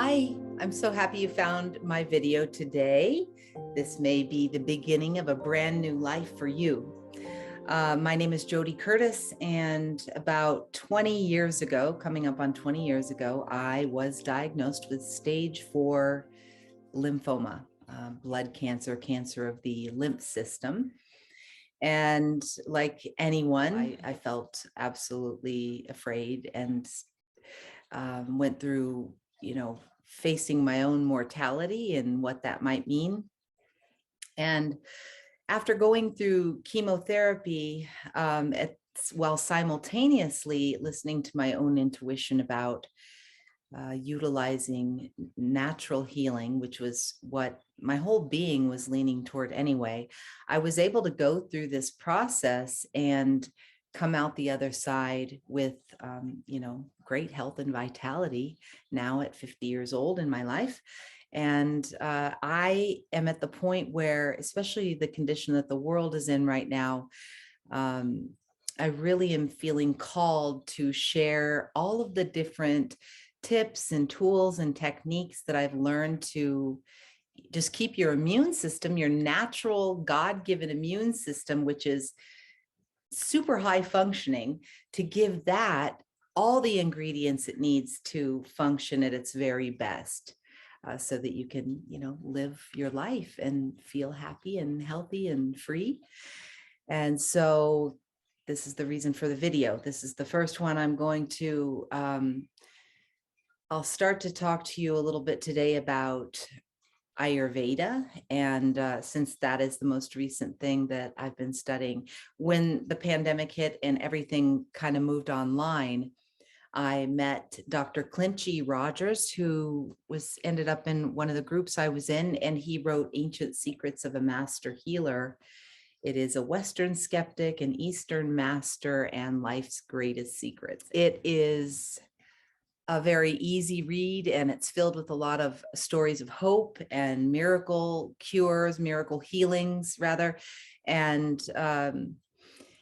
Hi, I'm so happy you found my video today. This may be the beginning of a brand new life for you. My name is Jody Curtis, and about 20 years ago, coming up on 20 years ago, I was diagnosed with stage 4 lymphoma, blood cancer, cancer of the lymph system. And like anyone, I felt absolutely afraid and went through, facing my own mortality and what that might mean. And after going through chemotherapy, while simultaneously listening to my own intuition about utilizing natural healing, which was what my whole being was leaning toward anyway, I was able to go through this process and come out the other side with, great health and vitality now at 50 years old in my life. And I am at the point where, especially the condition that the world is in right now, I really am feeling called to share all of the different tips and tools and techniques that I've learned to just keep your immune system, your natural God-given immune system, which is super high functioning, to give that all the ingredients it needs to function at its very best, so that you can, live your life and feel happy and healthy and free. And so this is the reason for the video. This is the first one I'm going to, I'll start to talk to you a little bit today about Ayurveda. And since that is the most recent thing that I've been studying, when the pandemic hit and everything kind of moved online, I met Dr. Clint G. Rogers, who ended up in one of the groups I was in, and he wrote Ancient Secrets of a Master Healer. It is a Western skeptic, an Eastern master, and life's greatest secrets. It is a very easy read, and it's filled with a lot of stories of hope and miracle cures, miracle healings, rather. And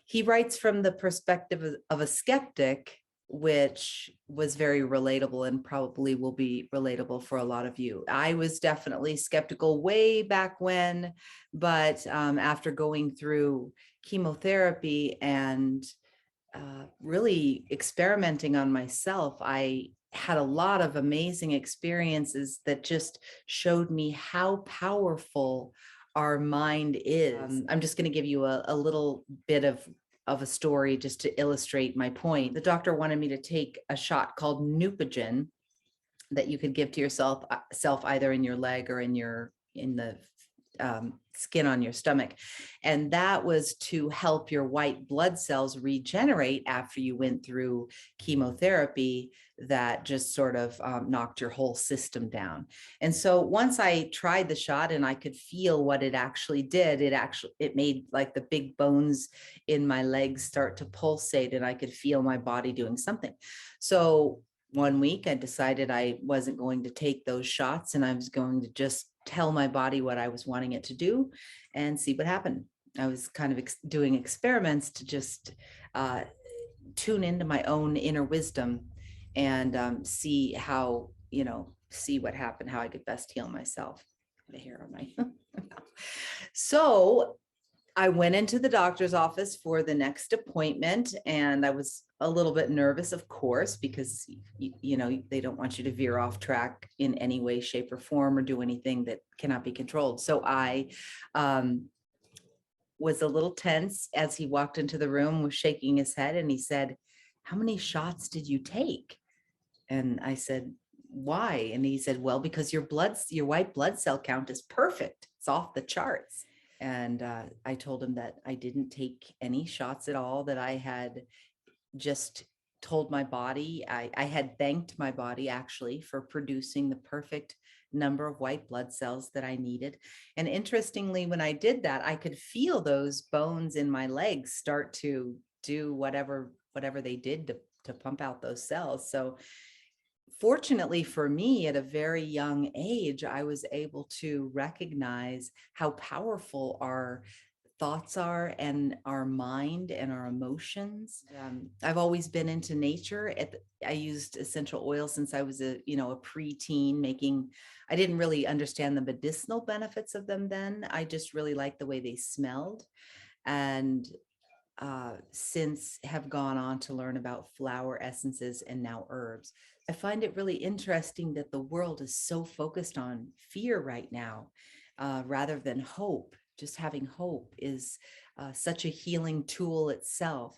he writes from the perspective of a skeptic, which was very relatable and probably will be relatable for a lot of you. I was definitely skeptical way back when, but after going through chemotherapy and really experimenting on myself, I had a lot of amazing experiences that just showed me how powerful our mind is. I'm just going to give you a little bit of a story just to illustrate my point. The doctor wanted me to take a shot called Neupogen that you could give to yourself either in your leg or in the skin on your stomach. And that was to help your white blood cells regenerate after you went through chemotherapy that just sort of knocked your whole system down. And so once I tried the shot and I could feel what it actually did, it made like the big bones in my legs start to pulsate, and I could feel my body doing something. So one week I decided I wasn't going to take those shots, and I was going to just tell my body what I was wanting it to do and see what happened. I was kind of doing experiments to just tune into my own inner wisdom and see how, see what happened, how I could best heal myself. The hair on my So I went into the doctor's office for the next appointment, and I was a little bit nervous, of course, because, they don't want you to veer off track in any way, shape, or form, or do anything that cannot be controlled. So I was a little tense as he walked into the room, was shaking his head, and he said, "How many shots did you take?" And I said, "Why?" And he said, "Well, because your white blood cell count is perfect. It's off the charts." And I told him that I didn't take any shots at all, that I had just told my body, I had thanked my body actually for producing the perfect number of white blood cells that I needed. And interestingly, when I did that, I could feel those bones in my legs start to do whatever they did to pump out those cells. So fortunately for me, at a very young age, I was able to recognize how powerful our thoughts are and our mind and our emotions. I've always been into nature. I used essential oils since I was a preteen making. I didn't really understand the medicinal benefits of them then. I just really liked the way they smelled. And since have gone on to learn about flower essences and now herbs. I find it really interesting that the world is so focused on fear right now, rather than hope. Just having hope is such a healing tool itself.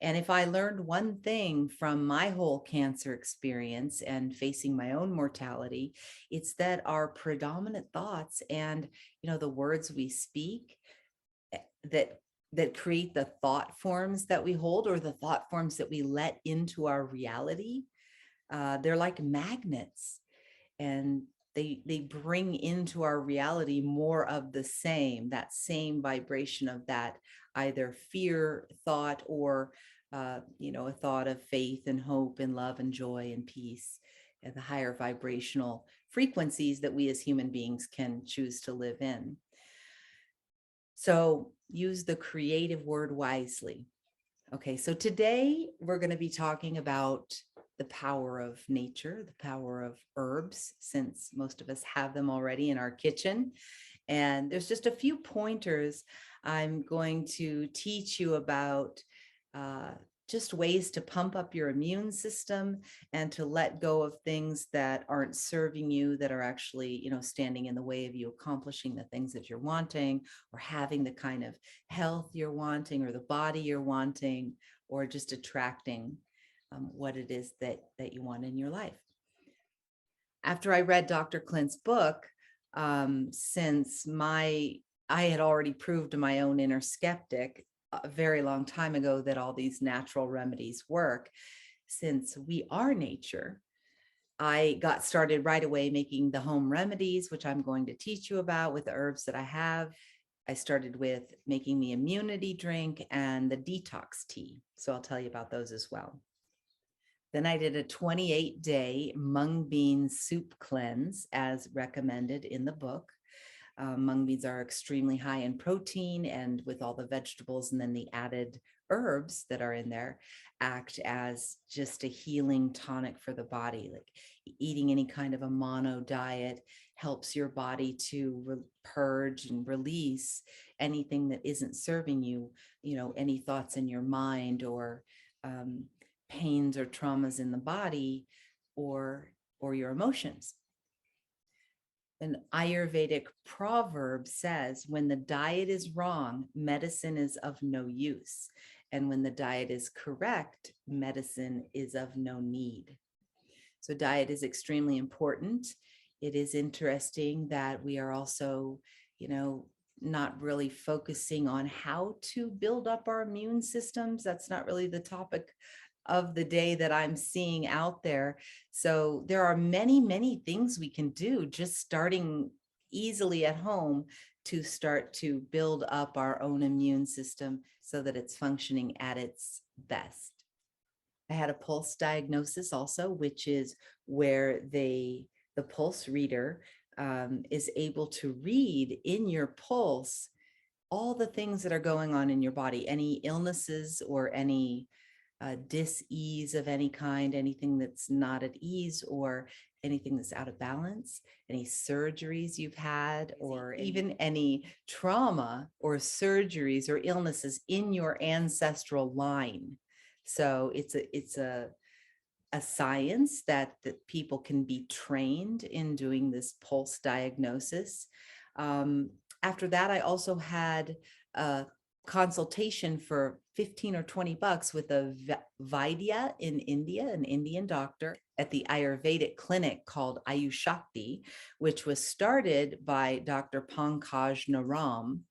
And if I learned one thing from my whole cancer experience and facing my own mortality, it's that our predominant thoughts and, the words we speak, that create the thought forms that we hold, or the thought forms that we let into our reality, they're like magnets, and they bring into our reality more of the same, that same vibration of that either fear thought or a thought of faith and hope and love and joy and peace, and the higher vibrational frequencies that we as human beings can choose to live in. So use the creative word wisely. Okay, so today we're going to be talking about the power of nature, the power of herbs, since most of us have them already in our kitchen. And there's just a few pointers I'm going to teach you about, just ways to pump up your immune system and to let go of things that aren't serving you, that are actually, standing in the way of you accomplishing the things that you're wanting, or having the kind of health you're wanting, or the body you're wanting, or just attracting what it is that you want in your life. After I read Dr. Clint's book, since I had already proved to my own inner skeptic a very long time ago that all these natural remedies work, since we are nature, I got started right away making the home remedies, which I'm going to teach you about with the herbs that I have. I started with making the immunity drink and the detox tea. So I'll tell you about those as well. Then I did a 28-day mung bean soup cleanse as recommended in the book. Mung beans are extremely high in protein, and with all the vegetables and then the added herbs that are in there, act as just a healing tonic for the body. Like eating any kind of a mono diet helps your body to purge and release anything that isn't serving you, any thoughts in your mind, or pains or traumas in the body, or your emotions. An Ayurvedic proverb says, when the diet is wrong, medicine is of no use. And when the diet is correct, medicine is of no need. So diet is extremely important. It is interesting that we are also, not really focusing on how to build up our immune systems. That's not really the topic of the day that I'm seeing out there. So there are many, many things we can do just starting easily at home to start to build up our own immune system so that it's functioning at its best. I had a pulse diagnosis also, which is where the pulse reader is able to read in your pulse all the things that are going on in your body, any illnesses or any dis-ease of any kind, anything that's not at ease, or anything that's out of balance, any surgeries you've had, or even any trauma or surgeries or illnesses in your ancestral line. So it's a science that people can be trained in doing this pulse diagnosis. After that, I also had a consultation for 15 or 20 bucks with a Vaidya in India, an Indian doctor, at the Ayurvedic clinic called Ayushakti, which was started by Dr. Pankaj Naram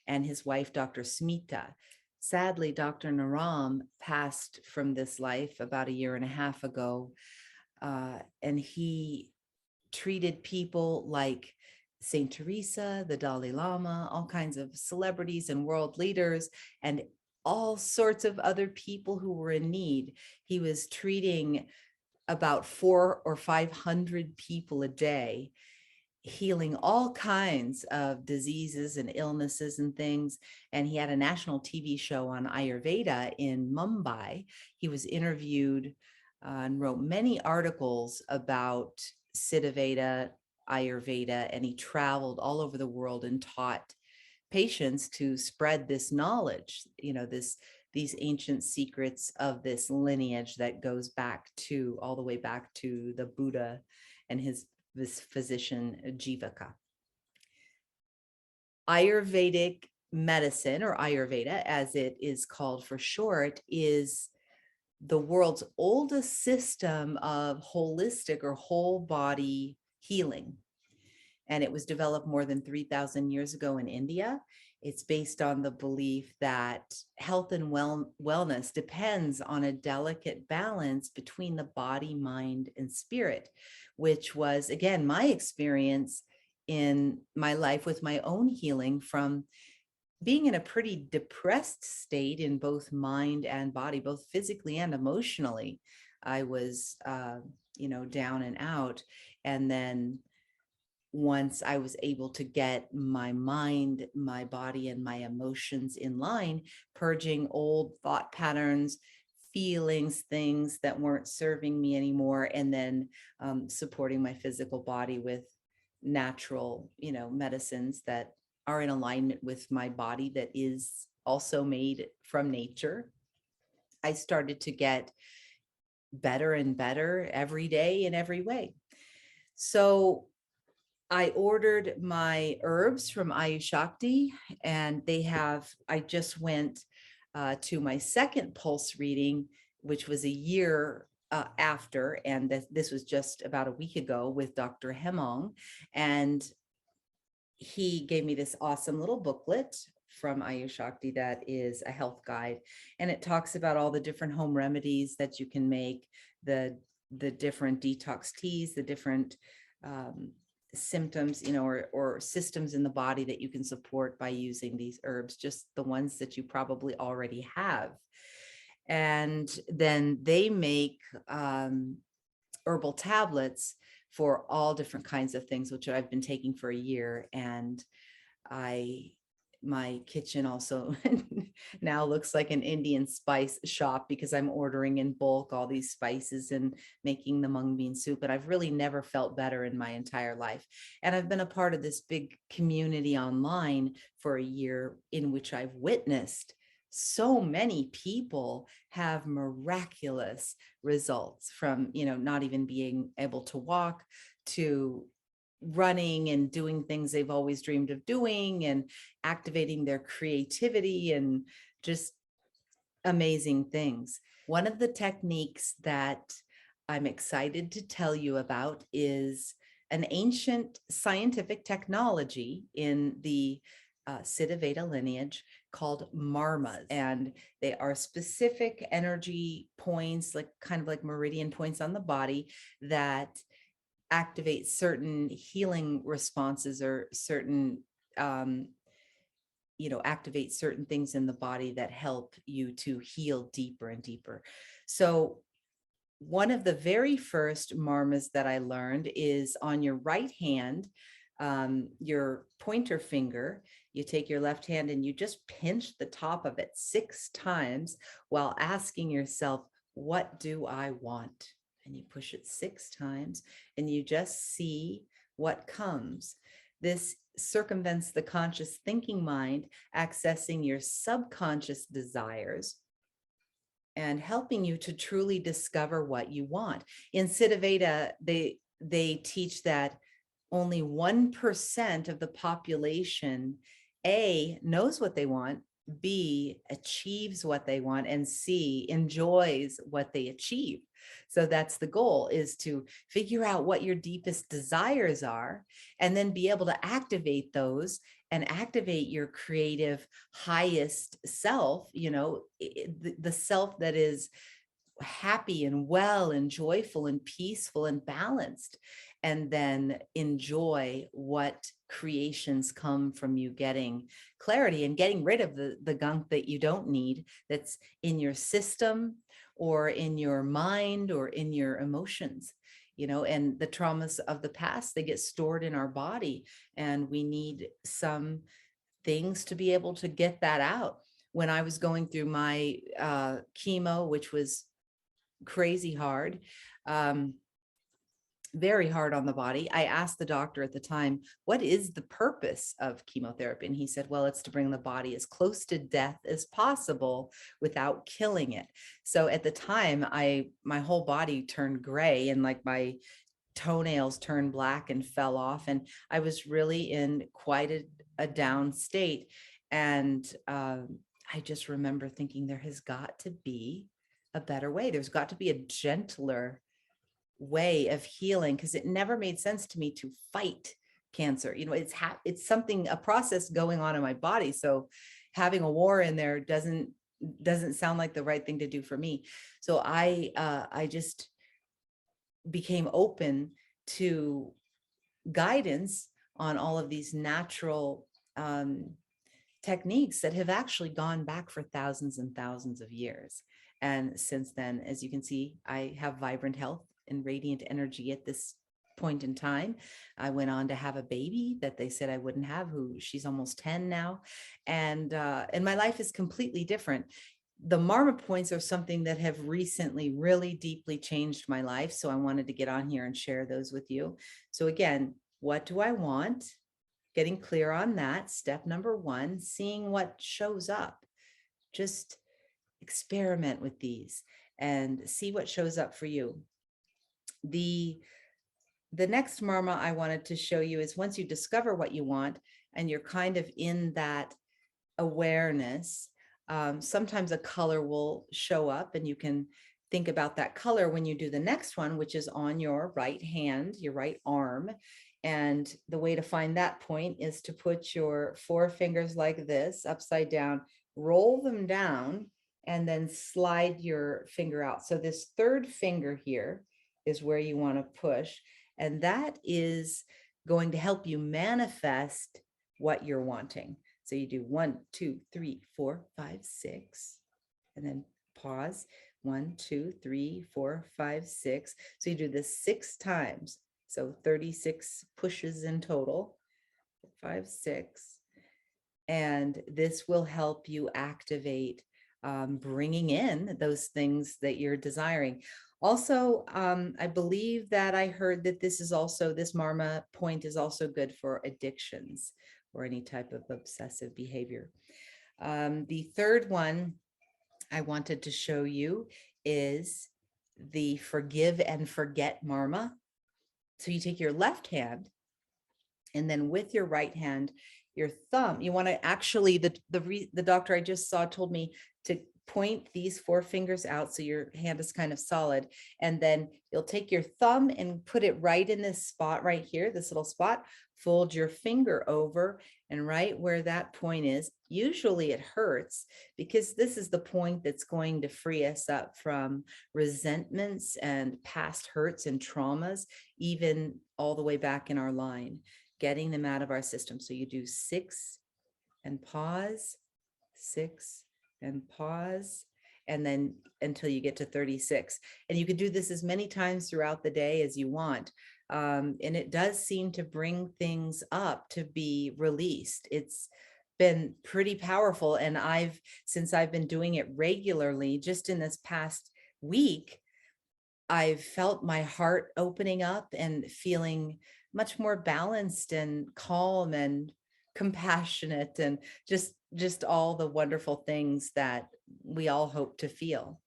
and his wife, Dr. Smita. Sadly, Dr. Naram passed from this life about a year and a half ago, and he treated people like Saint Teresa, the Dalai Lama, all kinds of celebrities and world leaders, and all sorts of other people who were in need. He was treating about 400 or 500 people a day. healing all kinds of diseases and illnesses and things. And he had a national TV show on Ayurveda in Mumbai. He was interviewed and wrote many articles about Siddha Veda, Ayurveda, and he traveled all over the world and taught patients to spread this knowledge, these ancient secrets of this lineage that goes back to all the way back to the Buddha and this physician Jivaka. Ayurvedic medicine, or Ayurveda as it is called for short, is the world's oldest system of holistic or whole body healing. And it was developed more than 3,000 years ago in India. It's based on the belief that health and wellness depends on a delicate balance between the body, mind, and spirit, which was, again, my experience in my life with my own healing from being in a pretty depressed state in both mind and body, both physically and emotionally. I was, down and out. And then once I was able to get my mind, my body, and my emotions in line, purging old thought patterns, feelings, things that weren't serving me anymore, and then supporting my physical body with natural, medicines that are in alignment with my body that is also made from nature. I started to get better and better every day in every way. So I ordered my herbs from Ayushakti, and I just went to my second pulse reading, which was a year after, and this was just about a week ago with Dr. Hemong, and he gave me this awesome little booklet from Ayushakti that is a health guide, and it talks about all the different home remedies that you can make, the different detox teas, the different symptoms, or systems in the body that you can support by using these herbs, just the ones that you probably already have. And then they make herbal tablets for all different kinds of things, which I've been taking for a year. And my kitchen also now looks like an Indian spice shop because I'm ordering in bulk all these spices and making the mung bean soup. And I've really never felt better in my entire life. And I've been a part of this big community online for a year in which I've witnessed so many people have miraculous results from, not even being able to walk to running and doing things they've always dreamed of doing and activating their creativity and just amazing things. One of the techniques that I'm excited to tell you about is an ancient scientific technology in the Siddha Veda lineage called marmas, and they are specific energy points, kind of like meridian points on the body that activate certain healing responses or certain, activate certain things in the body that help you to heal deeper and deeper. So one of the very first marmas that I learned is on your right hand, your pointer finger. You take your left hand and you just pinch the top of it 6 times while asking yourself, what do I want? And you push it 6 times and you just see what comes. This circumvents the conscious thinking mind, accessing your subconscious desires and helping you to truly discover what you want. In Siddha Veda, they teach that only 1% of the population, A, knows what they want, B, achieves what they want, and C, enjoys what they achieve. So that's the goal, is to figure out what your deepest desires are and then be able to activate those and activate your creative highest self, the self that is happy and well and joyful and peaceful and balanced, and then enjoy what creations come from you getting clarity and getting rid of the gunk that you don't need, that's in your system or in your mind or in your emotions. and the traumas of the past, they get stored in our body, and we need some things to be able to get that out. When I was going through my chemo, which was crazy hard, very hard on the body, I asked the doctor at the time, what is the purpose of chemotherapy? And he said, well, it's to bring the body as close to death as possible without killing it. So at the time, my whole body turned gray, and like my toenails turned black and fell off. And I was really in quite a down state. And I just remember thinking, there has got to be a better way. There's got to be a gentler way of healing, because it never made sense to me to fight cancer. It's something, a process going on in my body. So having a war in there doesn't sound like the right thing to do for me. So I just became open to guidance on all of these natural techniques that have actually gone back for thousands and thousands of years. And since then, as you can see, I have vibrant health and radiant energy at this point in time. I went on to have a baby that they said I wouldn't have, who she's almost 10 now. And my life is completely different. The Marma points are something that have recently really deeply changed my life. So I wanted to get on here and share those with you. So again, what do I want? Getting clear on that. Step number one, seeing what shows up. Just experiment with these and see what shows up for you. The next Marma I wanted to show you is, once you discover what you want and you're kind of in that awareness, sometimes a color will show up, and you can think about that color when you do the next one, which is on your right hand, your right arm. And the way to find that point is to put your 4 fingers like this upside down, roll them down, and then slide your finger out. So this 3rd finger here is where you want to push. And that is going to help you manifest what you're wanting. So you do 1, 2, 3, 4, 5, 6, and then pause. 1, 2, 3, 4, 5, 6. So you do this 6 times. So 36 pushes in total, 5, 6. And this will help you activate bringing in those things that you're desiring. Also, I believe that I heard that this Marma point is also good for addictions or any type of obsessive behavior. The 3rd one I wanted to show you is the forgive and forget Marma. So you take your left hand, and then with your right hand, your thumb, you want to actually, the doctor I just saw told me to point these 4 fingers out so your hand is kind of solid. And then you'll take your thumb and put it right in this spot right here, this little spot, fold your finger over, and right where that point is, usually it hurts, because this is the point that's going to free us up from resentments and past hurts and traumas, even all the way back in our line, getting them out of our system. So you do 6 and pause, 6 and pause, and then until you get to 36. And you can do this as many times throughout the day as you want. And it does seem to bring things up to be released. It's been pretty powerful. And since I've been doing it regularly, just in this past week, I've felt my heart opening up and feeling much more balanced and calm and compassionate, and just all the wonderful things that we all hope to feel.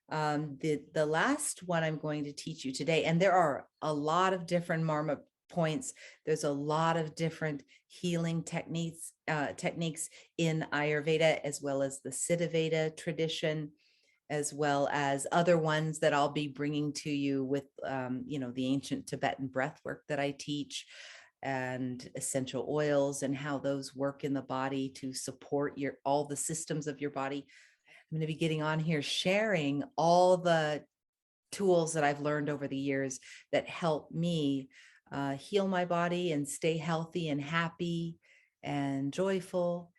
The last one I'm going to teach you today, and there are a lot of different Marma points. There's a lot of different healing techniques in Ayurveda, as well as the Siddha Veda tradition, as well as other ones that I'll be bringing to you with, the ancient Tibetan breath work that I teach, and essential oils and how those work in the body to support all the systems of your body. I'm going to be getting on here sharing all the tools that I've learned over the years that help me heal my body and stay healthy and happy and joyful.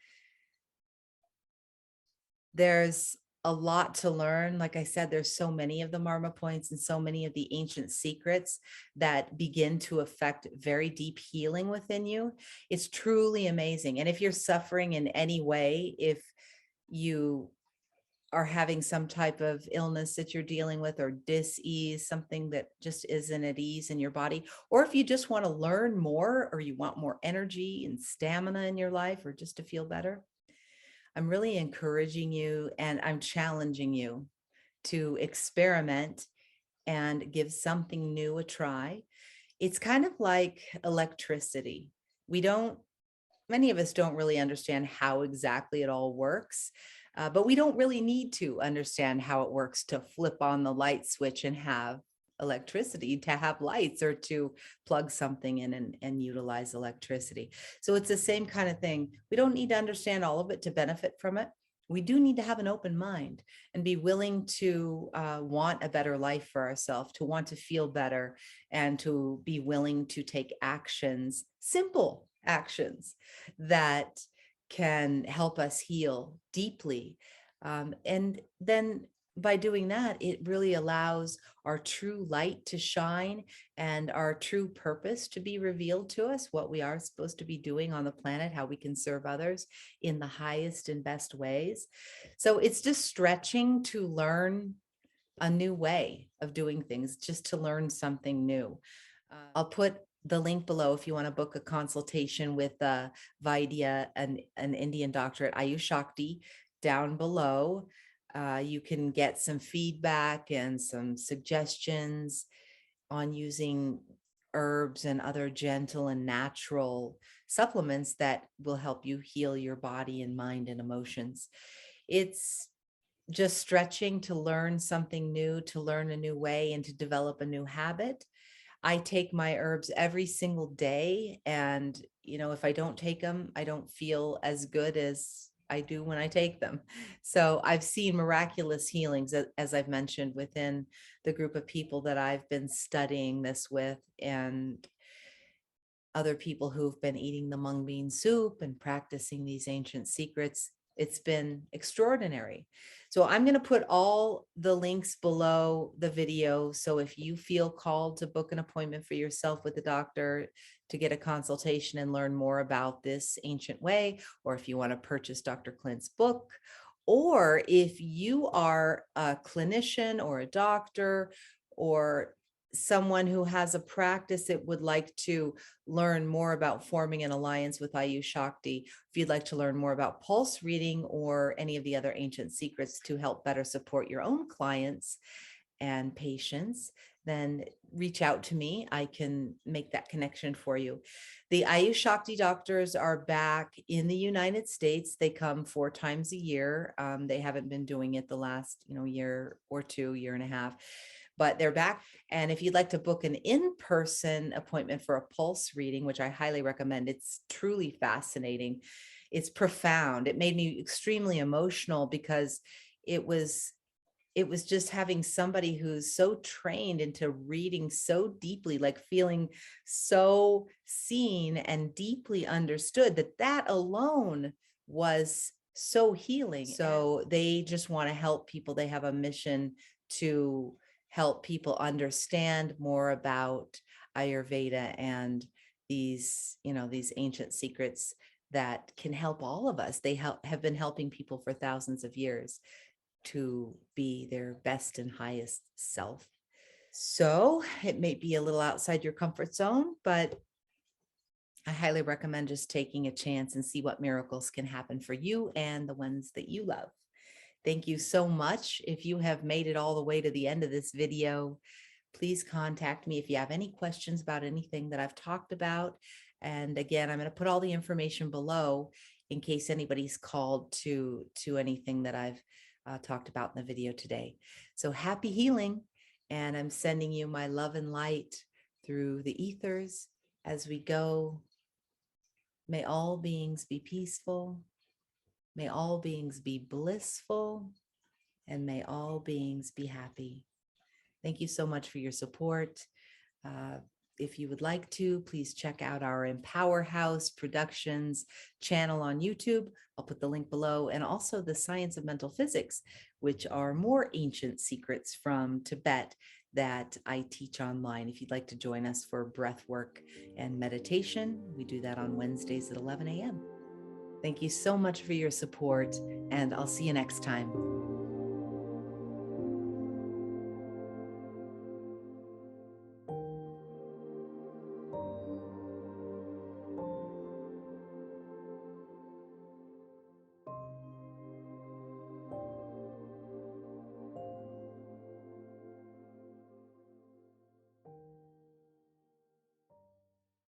There's a lot to learn. Like I said, there's so many of the Marma points and so many of the ancient secrets that begin to affect very deep healing within you. It's truly amazing. And if you're suffering in any way, if you are having some type of illness that you're dealing with, or dis-ease, something that just isn't at ease in your body, or if you just want to learn more, or you want more energy and stamina in your life, or just to feel better, I'm really encouraging you and I'm challenging you to experiment and give something new a try. It's kind of like electricity. Many of us don't really understand how exactly it all works, but we don't really need to understand how it works to flip on the light switch and have electricity, to have lights, or to plug something in and utilize electricity. So it's the same kind of thing. We don't need to understand all of it to benefit from it. We do need to have an open mind and be willing to want a better life for ourselves, to want to feel better, and to be willing to take actions, simple actions that can help us heal deeply. And then by doing that, it really allows our true light to shine and our true purpose to be revealed to us, what we are supposed to be doing on the planet, how we can serve others in the highest and best ways. So it's just stretching to learn a new way of doing things, just to learn something new. I'll put the link below if you want to book a consultation with Vaidya, an Indian doctor at Ayushakti, down below. You can get some feedback and some suggestions on using herbs and other gentle and natural supplements that will help you heal your body and mind and emotions. It's just stretching to learn something new, to learn a new way, and to develop a new habit. I take my herbs every single day. And, if I don't take them, I don't feel as good as I do when I take them. So I've seen miraculous healings, as I've mentioned, within the group of people that I've been studying this with, and other people who've been eating the mung bean soup and practicing these ancient secrets. It's been extraordinary. So I'm going to put all the links below the video. So if you feel called to book an appointment for yourself with a doctor to get a consultation and learn more about this ancient way, or if you want to purchase Dr. Clint's book, or if you are a clinician or a doctor or someone who has a practice that would like to learn more about forming an alliance with Ayushakti, if you'd like to learn more about pulse reading or any of the other ancient secrets to help better support your own clients and patients, then reach out to me. I can make that connection for you. The Ayushakti doctors are back in the United States. They come 4 times a year. They haven't been doing it the last, year or two, year and a half, but they're back. And if you'd like to book an in-person appointment for a pulse reading, which I highly recommend, it's truly fascinating. It's profound. It made me extremely emotional because it was just having somebody who's so trained into reading so deeply, like feeling so seen and deeply understood, that alone was so healing. So they just want to help people. They have a mission to help people understand more about Ayurveda and these ancient secrets that can help all of us. They have been helping people for thousands of years to be their best and highest self. So it may be a little outside your comfort zone, but I highly recommend just taking a chance and see what miracles can happen for you and the ones that you love. Thank you so much. If you have made it all the way to the end of this video, please contact me if you have any questions about anything that I've talked about. And again, I'm going to put all the information below in case anybody's called to anything that I've talked about in the video today. So happy healing. And I'm sending you my love and light through the ethers as we go. May all beings be peaceful. May all beings be blissful. And may all beings be happy. Thank you so much for your support. if you would like to, please check out our EmpowerHouse Productions channel on YouTube. I'll put the link below, and also the Science of Mental Physics, which are more ancient secrets from Tibet that I teach online. If you'd like to join us for breath work and meditation, we do that on Wednesdays at 11 a.m. Thank you so much for your support, and I'll see you next time.